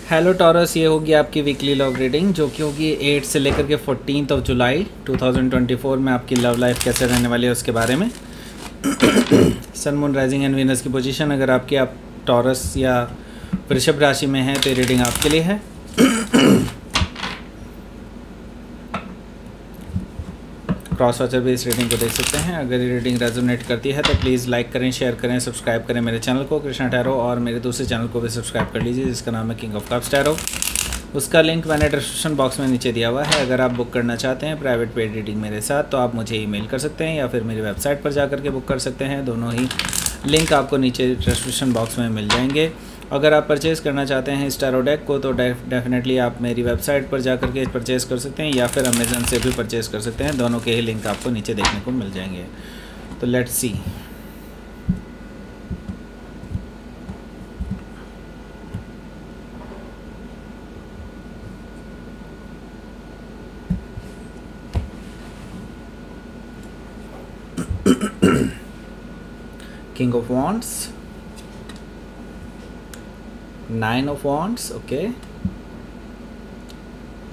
Hello taurus, ये होगी आपकी वीकली लव रीडिंग जो कि होगी 8 से लेकर के 14 जुलाई 2024 में आपकी लव लाइफ कैसे रहने वाली है उसके बारे में। Sun moon rising and Venus की पोजीशन अगर आपकी आप टॉरस या वृषभ राशि में है तो ये रीडिंग आपके लिए है। क्रॉस वॉचर भी इस रीडिंग को देख सकते हैं। अगर ये रीडिंग रेजोनेट करती है तो प्लीज़ लाइक करें, शेयर करें, सब्सक्राइब करें मेरे चैनल को कृष्णा टैरो, और मेरे दूसरे चैनल को भी सब्सक्राइब कर लीजिए जिसका नाम है किंग ऑफ कप्स टैरो। उसका लिंक मैंने डिस्क्रिप्शन बॉक्स में नीचे दिया हुआ है। अगर आप बुक करना चाहते हैं प्राइवेट पेड रीडिंग मेरे साथ तो आप मुझे ईमेल कर सकते हैं या फिर मेरी वेबसाइट पर जाकर के बुक कर सकते हैं। दोनों ही लिंक आपको नीचे डिस्क्रिप्शन बॉक्स में मिल जाएंगे। अगर आप परचेज़ करना चाहते हैं इस टैरो डेक को तो डेफिनेटली आप मेरी वेबसाइट पर जाकर के परचेज़ कर सकते हैं या फिर अमेज़न से भी परचेज़ कर सकते हैं। दोनों के ही लिंक आपको नीचे देखने को मिल जाएंगे। तो let's see. King of Wands, Nine of Wands, okay,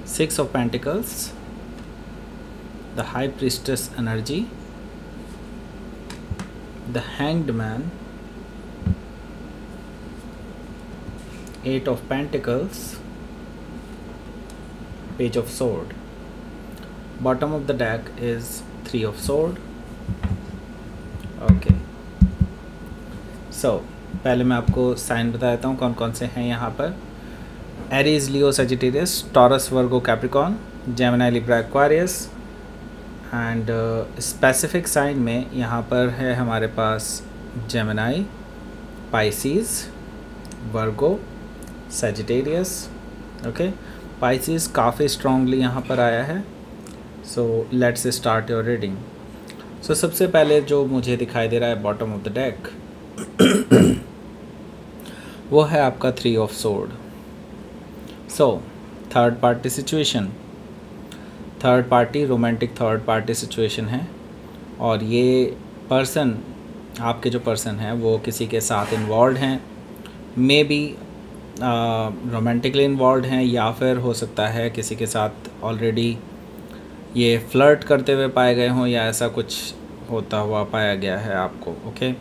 Six of Pentacles, the High Priestess energy, the Hanged Man, Eight of Pentacles, Page of Sword. Bottom of the deck is Three of Sword. Okay, so पहले मैं आपको sign बता देता हूँ कौन कौन से हैं यहाँ पर। Aries, Leo, Sagittarius, Taurus, Virgo, Capricorn, Gemini, Libra, Aquarius. And specific sign में यहाँ पर है हमारे पास Gemini, Pisces, Virgo, Sagittarius. Okay, Pisces काफ़ी स्ट्रांगली यहाँ पर आया है। So let's start your reading. So सबसे पहले जो मुझे दिखाई दे रहा है बॉटम ऑफ द डेक वो है आपका three of sword. So third party situation, third party, romantic third party situation है। और ये पर्सन, आपके जो पर्सन है वो किसी के साथ इन्वॉल्व हैं, मे बी रोमांटिकली इन्वॉल्व हैं या फिर हो सकता है किसी के साथ ऑलरेडी ये फ्लर्ट करते हुए पाए गए हों या ऐसा कुछ होता हुआ पाया गया है आपको। ओके,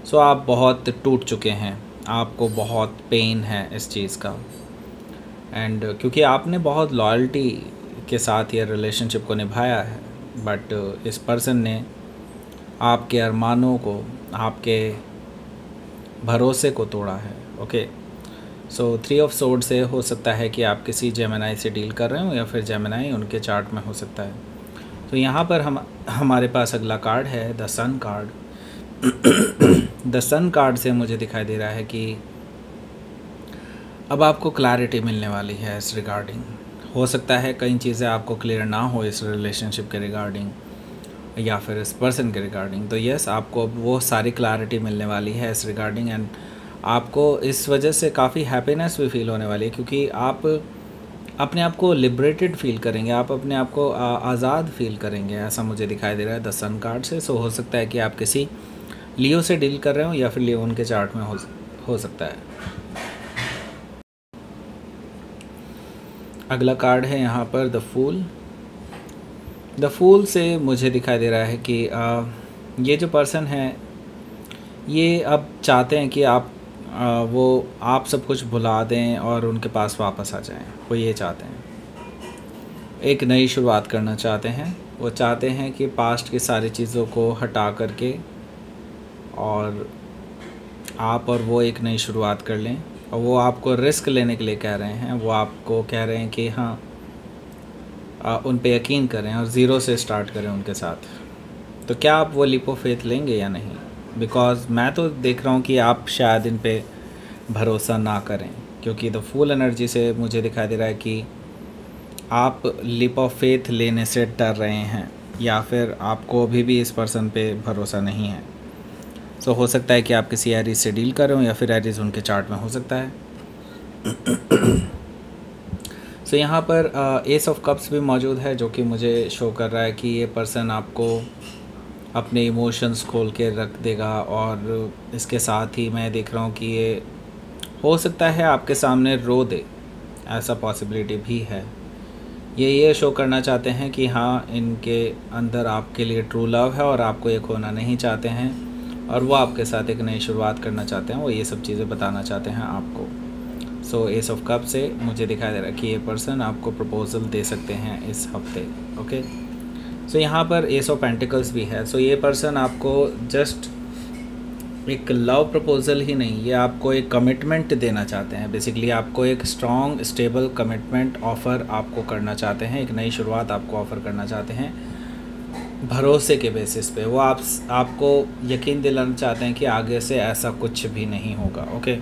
सो आप बहुत टूट चुके हैं, आपको बहुत पेन है इस चीज़ का। एंड क्योंकि आपने बहुत लॉयल्टी के साथ ये रिलेशनशिप को निभाया है, बट इस पर्सन ने आपके अरमानों को, आपके भरोसे को तोड़ा है। Okay, so three of sword से हो सकता है कि आप किसी जेमिनी से डील कर रहे हो या फिर जेमिनी उनके चार्ट में हो सकता है। तो यहाँ पर हमारे पास अगला कार्ड है the sun card. The sun card से मुझे दिखाई दे रहा है कि अब आपको क्लैरिटी मिलने वाली है इस रिगार्डिंग। हो सकता है कई चीज़ें आपको क्लियर ना हो इस रिलेशनशिप के रिगार्डिंग या फिर इस पर्सन के रिगार्डिंग। तो यस, आपको अब वो सारी क्लैरिटी मिलने वाली है इस रिगार्डिंग। एंड आपको इस वजह से काफ़ी हैप्पीनेस भी फील होने वाली है क्योंकि आप अपने आप को लिबरेटेड फील करेंगे, आप अपने आप को आज़ाद फील करेंगे, ऐसा मुझे दिखाई दे रहा है द सन कार्ड से। सो हो सकता है कि आप किसी लियो से डील कर रहे हो या फिर लियो उनके चार्ट में हो सकता है। अगला कार्ड है यहाँ पर द फूल। द फूल से मुझे दिखाई दे रहा है कि ये जो पर्सन है ये अब चाहते हैं कि आप सब कुछ भुला दें और उनके पास वापस आ जाएं। वो ये चाहते हैं, एक नई शुरुआत करना चाहते हैं। वो चाहते हैं कि पास्ट की सारी चीज़ों को हटा करके और आप और वो एक नई शुरुआत कर लें। और वो आपको रिस्क लेने के लिए कह रहे हैं, वो आपको कह रहे हैं कि हाँ उन पे यकीन करें और ज़ीरो से स्टार्ट करें उनके साथ। तो क्या आप वो लीप ऑफ फेथ लेंगे या नहीं? बिकॉज़ मैं तो देख रहा हूँ कि आप शायद इन पे भरोसा ना करें क्योंकि द फूल एनर्जी से मुझे दिखाई दे रहा है कि आप लीप ऑफ फेथ लेने से डर रहे हैं या फिर आपको अभी भी इस पर्सन पे भरोसा नहीं है। सो हो सकता है कि आप किसी एरीज से डील कर रहे हो या फिर एरीज उनके चार्ट में हो सकता है। सो यहाँ पर एस ऑफ कप्स भी मौजूद है जो कि मुझे शो कर रहा है कि ये पर्सन आपको अपने इमोशंस खोल के रख देगा। और इसके साथ ही मैं देख रहा हूँ कि ये हो सकता है आपके सामने रो दे, ऐसा पॉसिबिलिटी भी है। ये शो करना चाहते हैं कि हाँ, इनके अंदर आपके लिए ट्रू लव है और आपको ये खोना नहीं चाहते हैं, और वो आपके साथ एक नई शुरुआत करना चाहते हैं। वो ये सब चीज़ें बताना चाहते हैं आपको। सो एस ऑफ कप से मुझे दिखाई दे रहा है कि ये पर्सन आपको प्रपोज़ल दे सकते हैं इस हफ्ते। ओके, सो यहाँ पर एस ऑफ पेंटिकल्स भी है। सो ये पर्सन आपको जस्ट एक लव प्रपोज़ल ही नहीं, ये आपको एक कमिटमेंट देना चाहते हैं। बेसिकली आपको एक स्ट्रॉन्ग स्टेबल कमिटमेंट ऑफ़र आपको करना चाहते हैं, एक नई शुरुआत आपको ऑफ़र करना चाहते हैं भरोसे के बेसिस पे। वो आपको यकीन दिलाना चाहते हैं कि आगे से ऐसा कुछ भी नहीं होगा। ओके,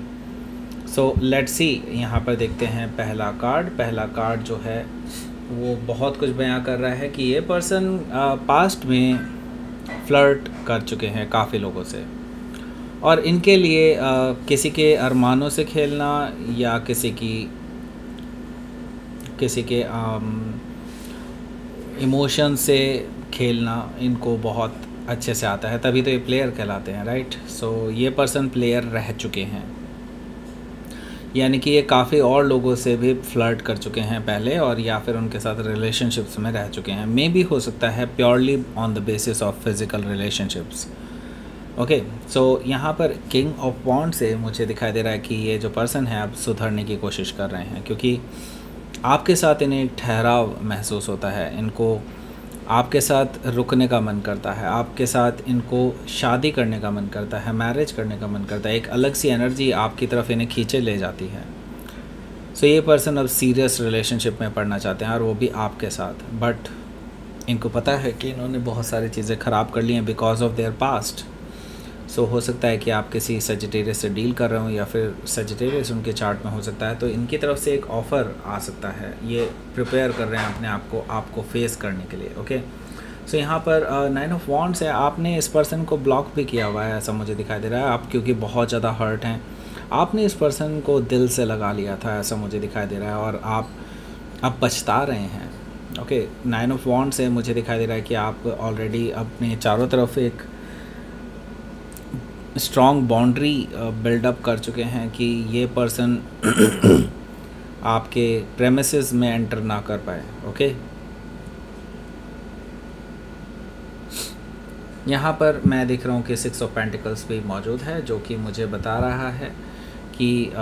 सो लेट्स सी, यहाँ पर देखते हैं पहला कार्ड जो है वो बहुत कुछ बयां कर रहा है कि ये पर्सन पास्ट में फ्लर्ट कर चुके हैं काफ़ी लोगों से, और इनके लिए किसी के अरमानों से खेलना या किसी के इमोशन से खेलना इनको बहुत अच्छे से आता है, तभी तो ये प्लेयर कहलाते हैं, राइट। सो ये पर्सन प्लेयर रह चुके हैं, यानी कि ये काफ़ी और लोगों से भी फ्लर्ट कर चुके हैं पहले, और या फिर उनके साथ रिलेशनशिप्स में रह चुके हैं। मे भी हो सकता है purely on the basis of physical relationships. Okay, so यहाँ पर किंग ऑफ वॉन्ड से मुझे दिखाई दे रहा है कि ये जो पर्सन है अब सुधरने की कोशिश कर रहे हैं, क्योंकि आपके साथ इन्हें ठहराव महसूस होता है, इनको आपके साथ रुकने का मन करता है, आपके साथ इनको शादी करने का मन करता है, मैरिज करने का मन करता है। एक अलग सी एनर्जी आपकी तरफ इन्हें खींचे ले जाती है। सो ये पर्सन अब सीरियस रिलेशनशिप में पड़ना चाहते हैं, और वो भी आपके साथ। बट इनको पता है कि इन्होंने बहुत सारी चीज़ें ख़राब कर ली हैं बिकॉज ऑफ देयर पास्ट। सो हो सकता है कि आप किसी सजिटेरियस से डील कर रहे हो, या फिर सजिटेरियस उनके चार्ट में हो सकता है, तो इनकी तरफ से एक ऑफ़र आ सकता है। ये प्रिपेयर कर रहे हैं अपने आपको फेस करने के लिए। ओके, सो यहाँ पर 9 ऑफ वॉन्ड्स है। आपने इस पर्सन को ब्लॉक भी किया हुआ है, ऐसा मुझे दिखाई दे रहा है। आप क्योंकि बहुत ज़्यादा हर्ट हैं, आपने इस पर्सन को दिल से लगा लिया था, ऐसा मुझे दिखाई दे रहा है, और आप अब पछता रहे हैं। ओके, 9 ऑफ वॉन्ड्स से मुझे दिखाई दे रहा है कि आप ऑलरेडी अपने चारों तरफ एक स्ट्रॉन्ग बाउंड्री बिल्डअप कर चुके हैं कि ये पर्सन आपके प्रेमिसेस में एंटर ना कर पाए। ओके, यहाँ पर मैं देख रहा हूँ कि 6 ऑफ पेंटिकल्स भी मौजूद है, जो कि मुझे बता रहा है कि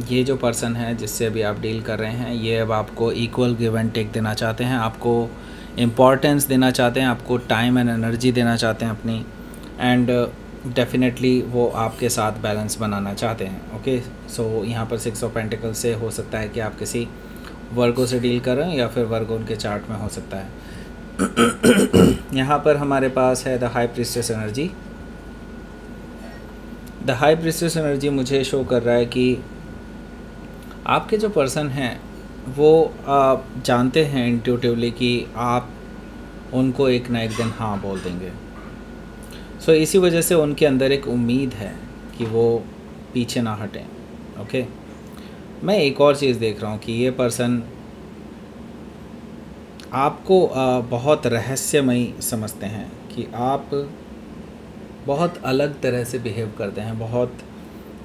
ये जो पर्सन है जिससे अभी आप डील कर रहे हैं, ये अब आपको इक्वल गिव एंड टेक देना चाहते हैं, आपको इम्पॉर्टेंस देना चाहते हैं, आपको टाइम एंड एनर्जी देना चाहते हैं अपनी, एंड डेफिनेटली वो आपके साथ बैलेंस बनाना चाहते हैं। ओके, सो यहाँ पर 6 ऑफ पेंटिकल्स से हो सकता है कि आप किसी वर्गो से डील कर रहे हैं, या फिर वर्गो उनके चार्ट में हो सकता है। यहाँ पर हमारे पास है the high priestess energy. The high priestess energy मुझे शो कर रहा है कि आपके जो पर्सन हैं वो जानते हैं इंट्यूटिवली कि आप उनको एक ना एक दिन हाँ बोल देंगे। सो इसी वजह से उनके अंदर एक उम्मीद है कि वो पीछे ना हटें। ओके, मैं एक और चीज़ देख रहा हूँ कि ये पर्सन आपको बहुत रहस्यमयी समझते हैं, कि आप बहुत अलग तरह से बिहेव करते हैं,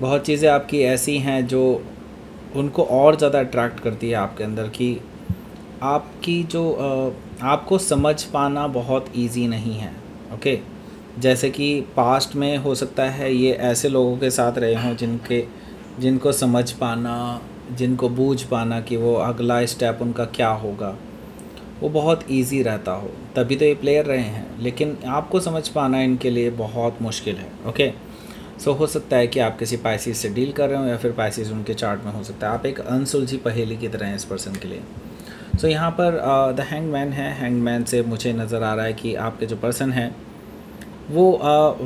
बहुत चीज़ें आपकी ऐसी हैं जो उनको और ज़्यादा अट्रैक्ट करती है आपके अंदर, कि आपकी जो आपको समझ पाना बहुत इजी नहीं है। ओके, जैसे कि पास्ट में हो सकता है ये ऐसे लोगों के साथ रहे हों जिनको समझ पाना, जिनको बूझ पाना कि वो अगला स्टेप उनका क्या होगा वो बहुत इजी रहता हो, तभी तो ये प्लेयर रहे हैं। लेकिन आपको समझ पाना इनके लिए बहुत मुश्किल है। ओके, सो हो सकता है कि आप किसी पाइसिस से डील कर रहे हो, या फिर पाइसिस उनके चार्ट में हो सकता है। आप एक अनसुलझी पहेली की तरह हैं इस पर्सन के लिए। सो यहाँ पर द हैंगमैन है। हैंगमैन से मुझे नज़र आ रहा है कि आपके जो पर्सन हैं वो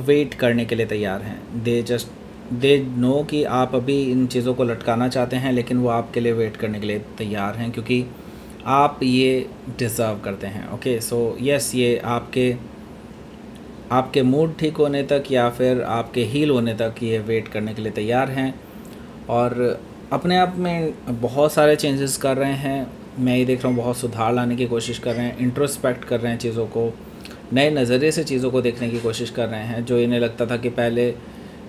वेट करने के लिए तैयार हैं। दे नो कि आप अभी इन चीज़ों को लटकाना चाहते हैं, लेकिन वो आपके लिए वेट करने के लिए तैयार हैं, क्योंकि आप ये डिज़र्व करते हैं। ओके, सो यस, ये आपके मूड ठीक होने तक या फिर आपके हील होने तक ये वेट करने के लिए तैयार हैं, और अपने आप में बहुत सारे चेंजेस कर रहे हैं। मैं ये देख रहा हूँ बहुत सुधार लाने की कोशिश कर रहे हैं, इंट्रोस्पेक्ट कर रहे हैं चीज़ों को, नए नज़रिए से चीज़ों को देखने की कोशिश कर रहे हैं। जो इन्हें लगता था कि पहले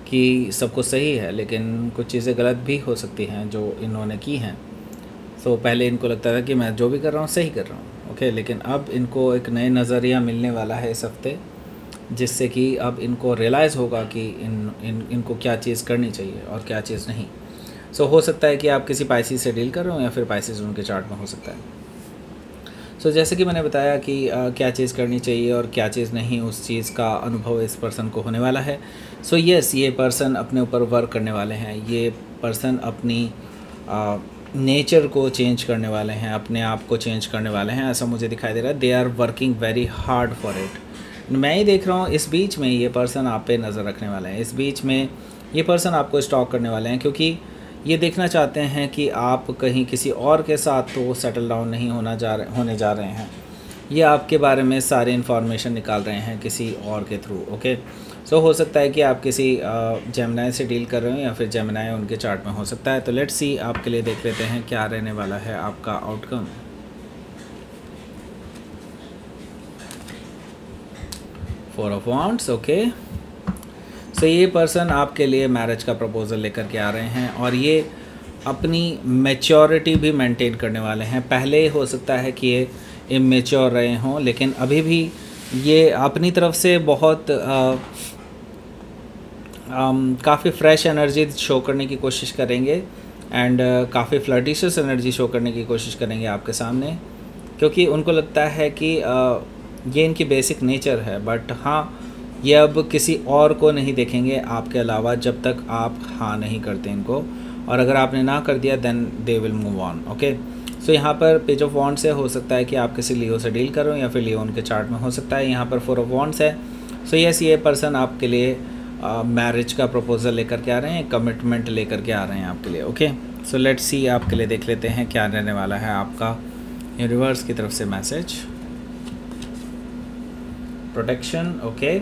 कि सब कुछ सही है, लेकिन कुछ चीज़ें गलत भी हो सकती हैं जो इन्होंने की हैं। सो पहले इनको लगता था कि मैं जो भी कर रहा हूँ सही कर रहा हूँ, ओके, लेकिन अब इनको एक नए नज़रिया मिलने वाला है इस हफ्ते, जिससे कि अब इनको रियलाइज़ होगा कि इनको क्या चीज़ करनी चाहिए और क्या चीज़ नहीं। सो हो सकता है कि आप किसी पाइसिस से डील कर रहे हो या फिर पाइसिस उनके चार्ट में हो सकता है। सो जैसे कि मैंने बताया कि क्या चीज़ करनी चाहिए और क्या चीज़ नहीं, उस चीज़ का अनुभव इस पर्सन को होने वाला है। सो यस, ये पर्सन अपने ऊपर वर्क करने वाले हैं, ये पर्सन अपनी नेचर को चेंज करने वाले हैं, अपने आप को चेंज करने वाले हैं, ऐसा मुझे दिखाई दे रहा है। They are working very hard for it. मैं ही देख रहा हूँ इस बीच में ये पर्सन आप पे नज़र रखने वाले हैं, इस बीच में ये पर्सन आपको स्टॉक करने वाले हैं, क्योंकि ये देखना चाहते हैं कि आप कहीं किसी और के साथ तो सेटल डाउन नहीं होने जा रहे हैं। ये आपके बारे में सारी इन्फॉर्मेशन निकाल रहे हैं किसी और के थ्रू, ओके। सो हो सकता है कि आप किसी जेमिनाई से डील कर रहे हो या फिर जेमिनाई उनके चार्ट में हो सकता है। तो लेट्स सी, आपके लिए देख लेते हैं क्या रहने वाला है आपका outcome. Four of wands, okay. So ये पर्सन आपके लिए मैरिज का प्रपोज़ल लेकर के आ रहे हैं और ये अपनी मैच्योरिटी भी मेंटेन करने वाले हैं। पहले हो सकता है कि ये इमेच्योर रहे हों, लेकिन अभी भी ये अपनी तरफ से बहुत काफ़ी फ्रेश एनर्जी शो करने की कोशिश करेंगे एंड काफ़ी फ्लर्टिशियस एनर्जी शो करने की कोशिश करेंगे आपके सामने, क्योंकि उनको लगता है कि ये इनकी बेसिक नेचर है। बट हाँ, ये अब किसी और को नहीं देखेंगे आपके अलावा जब तक आप हाँ नहीं करते इनको, और अगर आपने ना कर दिया then they will move on, okay. So यहाँ पर पेज ऑफ वॉन्ड्स है, हो सकता है कि आप किसी लियो से डील करो या फिर लियो उनके चार्ट में हो सकता है। यहाँ पर फोर ऑफ वॉन्ड्स है। सो यस, ये पर्सन आपके लिए मैरिज का प्रपोज़ल लेकर के आ रहे हैं, कमिटमेंट लेकर के आ रहे हैं आपके लिए, ओके। सो लेट्स सी, आपके लिए देख लेते हैं क्या रहने वाला है आपका यूनिवर्स की तरफ से message. Protection, okay,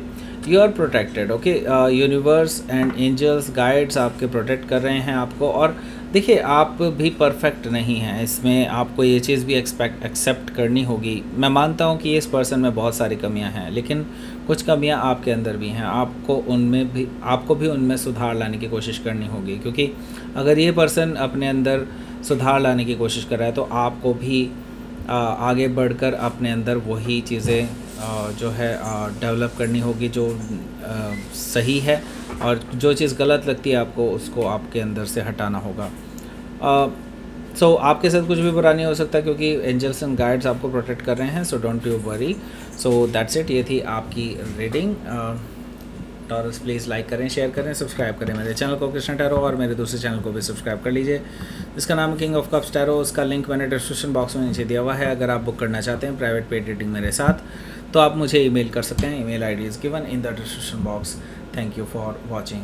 you are protected, okay. Universe and angels guides आपके प्रोटेक्ट कर रहे हैं आपको। और देखिए, आप भी परफेक्ट नहीं हैं, इसमें आपको ये चीज़ भी एक्सेप्ट करनी होगी। मैं मानता हूँ कि इस पर्सन में बहुत सारी कमियां हैं, लेकिन कुछ कमियां आपके अंदर भी हैं, आपको भी उनमें सुधार लाने की कोशिश करनी होगी, क्योंकि अगर ये पर्सन अपने अंदर सुधार लाने की कोशिश कर रहा है तो आपको भी आगे बढ़कर अपने अंदर वही चीज़ें जो है डेवलप करनी होगी जो सही है, और जो चीज़ गलत लगती है आपको उसको आपके अंदर से हटाना होगा। सो आपके साथ कुछ भी बुरा नहीं हो सकता, क्योंकि एंजल्स एंड गाइड्स आपको प्रोटेक्ट कर रहे हैं। So don't you worry. So that's it, ये थी आपकी रीडिंग। टॉरस प्लीज़ लाइक करें, शेयर करें, सब्सक्राइब करें मेरे चैनल को कृष्णा टैरो, और मेरे दूसरे चैनल को भी सब्सक्राइब कर लीजिए जिसका नाम किंग ऑफ कप्स टैरो। उसका लिंक मैंने डिस्क्रिप्शन बॉक्स में नीचे दिया हुआ है। अगर आप बुक करना चाहते हैं प्राइवेट पेड रीडिंग मेरे साथ, तो आप मुझे ईमेल कर सकते हैं। Email ID is given in the description box. Thank you for watching.